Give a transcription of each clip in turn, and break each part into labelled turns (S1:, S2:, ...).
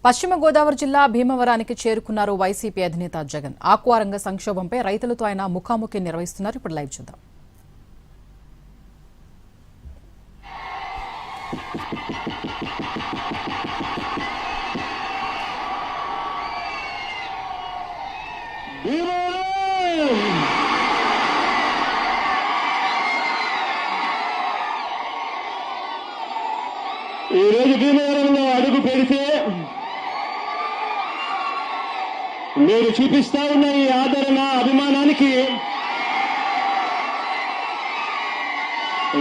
S1: పశ్చిమ గోదావరి జిల్లా భీమవరానికి చేరుకున్నారు వైసీపీ అధినేత జగన్. ఆక్వా రంగ సంక్షోభంపై రైతులతో ఆయన ముఖాముఖి నిర్వహిస్తున్నారు. ఇప్పుడు లైవ్ చూద్దాం.
S2: ఈరోజు భీమవరంలో అడుగు పెడితే మీరు చూపిస్తా ఉన్న ఈ ఆదరణ అభిమానానికి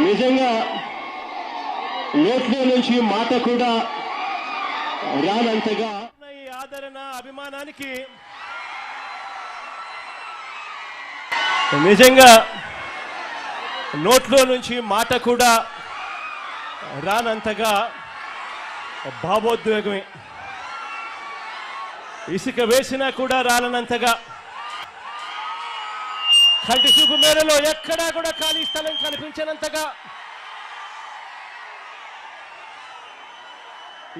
S2: నిజంగా నోట్లో నుంచి మాట కూడా రానంతగా ఈ ఆదరణ అభిమానానికి నిజంగా నోట్లో నుంచి మాట కూడా రానంతగా భావోద్వేగమే. ఇసుక వేసినా కూడా రాలనంతగా, కంటి చూపు మేరలో ఎక్కడా కూడా ఖాళీ స్థలం కనిపించనంతగా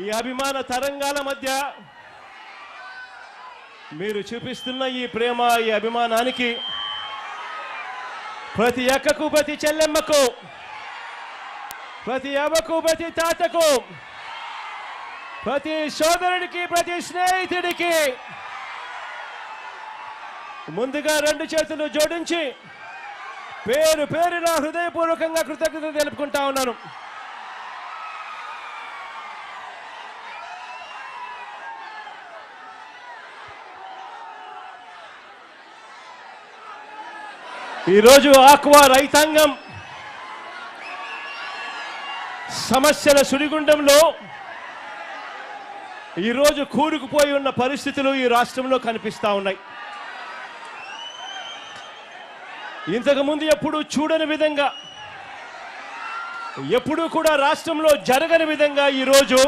S2: ఈ అభిమాన తరంగాల మధ్య మీరు చూపిస్తున్న ఈ ప్రేమ, ఈ అభిమానానికి ప్రతి అక్కకు, ప్రతి చెల్లెమ్మకు, ప్రతి అవ్వకు, ప్రతి తాతకు, ప్రతి సోదరుడికి, ప్రతి స్నేహితుడికి ముందుగా రెండు చేతులు జోడించి పేరు పేరున హృదయపూర్వకంగా కృతజ్ఞతలు తెలుపుకుంటా ఉన్నాను. ఈరోజు ఆక్వా రైతాంగం సమస్యల సుడిగుండంలో ఈరోజు కూరుకుపోయి ఉన్న పరిస్థితులు ఈ రాష్ట్రంలో కనిపిస్తా ఉన్నాయి. ఇంతకుముందు ఎప్పుడూ చూడని విధంగా, ఎప్పుడూ కూడా రాష్ట్రంలో జరగని విధంగా ఈరోజు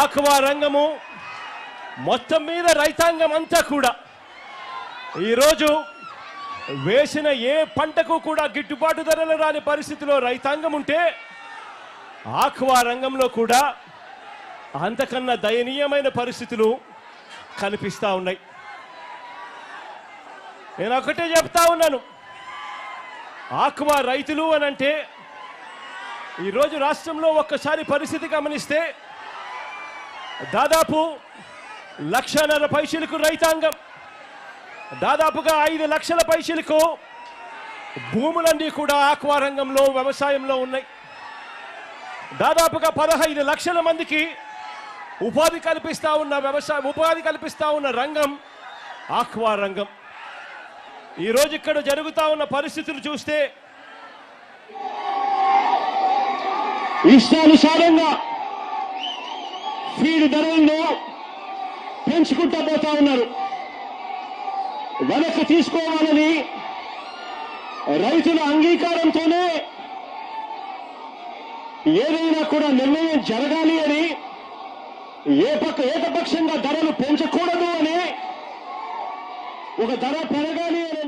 S2: ఆక్వా రంగము మొత్తం మీద రైతాంగం అంతా కూడా ఈరోజు వేసిన ఏ పంటకు కూడా గిట్టుబాటు ధరలు రాని పరిస్థితిలో రైతాంగం ఉంటే, ఆక్వా రంగంలో కూడా అంతకన్నా దయనీయమైన పరిస్థితులు కనిపిస్తా ఉన్నాయి. నేను ఒకటే చెప్తా ఉన్నాను, ఆక్వా రైతులు అనంటే ఈరోజు రాష్ట్రంలో ఒక్కసారి పరిస్థితి గమనిస్తే దాదాపు 1.5 లక్షలకు రైతాంగం, దాదాపుగా 5 లక్షల పైసలకు భూములన్నీ కూడా ఆక్వా రంగంలో, వ్యవసాయంలో ఉన్నాయి. దాదాపుగా 15 లక్షల మందికి ఉపాధి కల్పిస్తా ఉన్న రంగం ఆక్వా రంగం. ఈరోజు ఇక్కడ జరుగుతా ఉన్న పరిస్థితులు చూస్తే ఇష్టానుసారంగా ఫీడ్ ధరలను పెంచుకుంటూ పోతా ఉన్నారు. వెనక్కి తీసుకోవాలని రైతుల అంగీకారంతోనే ఏదైనా కూడా నిర్ణయం జరగాలి అని, ఏకపక్షంగా ధరలు పెంచకూడదు అని, ఒక ధర పెరగాలి అని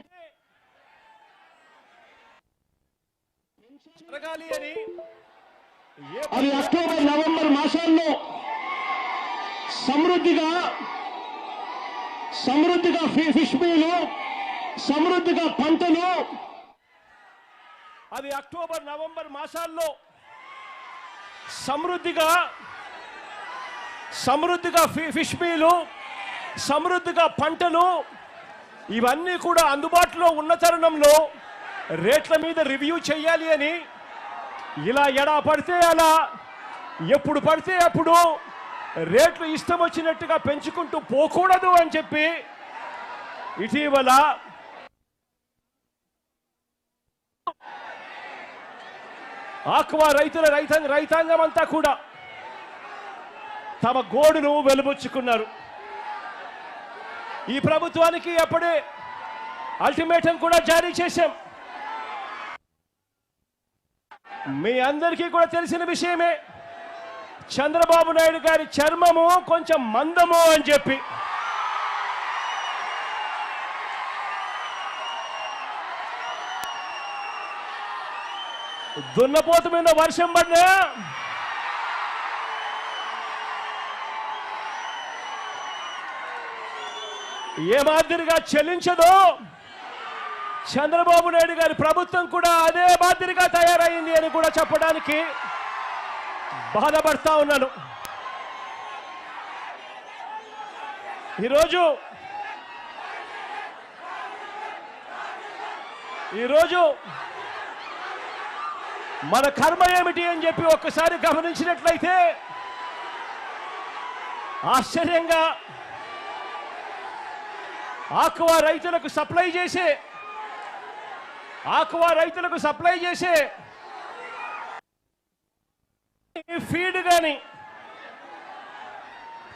S2: అది అక్టోబర్, నవంబర్ మాసాల్లో సమృద్ధిగా ఫిష్ మీలు, సమృద్ధిగా పంటలు, అది అక్టోబర్, నవంబర్ మాసాల్లో సమృద్ధిగా ఫిష్ మీలు, సమృద్ధిగా పంటలు ఇవన్నీ కూడా అందుబాటులో ఉన్న తరుణంలో రేట్ల మీద రివ్యూ చేయాలి అని, ఇలా ఎడా పడితే అలా, ఎప్పుడు పడితే అప్పుడు రేట్లు ఇష్టం వచ్చినట్టుగా పెంచుకుంటూ పోకూడదు అని చెప్పి ఇటీవల ఆక్వా రైతాంగం అంతా కూడా తమ గోడును వెలుబుచ్చుకున్నారు. ఈ ప్రభుత్వానికి అప్పుడే అల్టిమేటం కూడా జారీ చేశాం. మీ అందరికీ కూడా తెలిసిన విషయమే, చంద్రబాబు నాయుడు గారి చర్మము కొంచెం మందము అని చెప్పి దున్నపోతు మీద వర్షం పడినా ఏ మాదిరిగా చెల్లించదో చంద్రబాబు నాయుడు గారి ప్రభుత్వం కూడా అదే మాదిరిగా తయారైంది అని కూడా చెప్పడానికి బాధపడతా ఉన్నాను. ఈరోజు మన కర్మ ఏమిటి అని చెప్పి ఒక్కసారి గమనించినట్లయితే ఆశ్చర్యంగా ఆక్వా రైతులకు సప్లై చేసే ఫీడ్ కానీ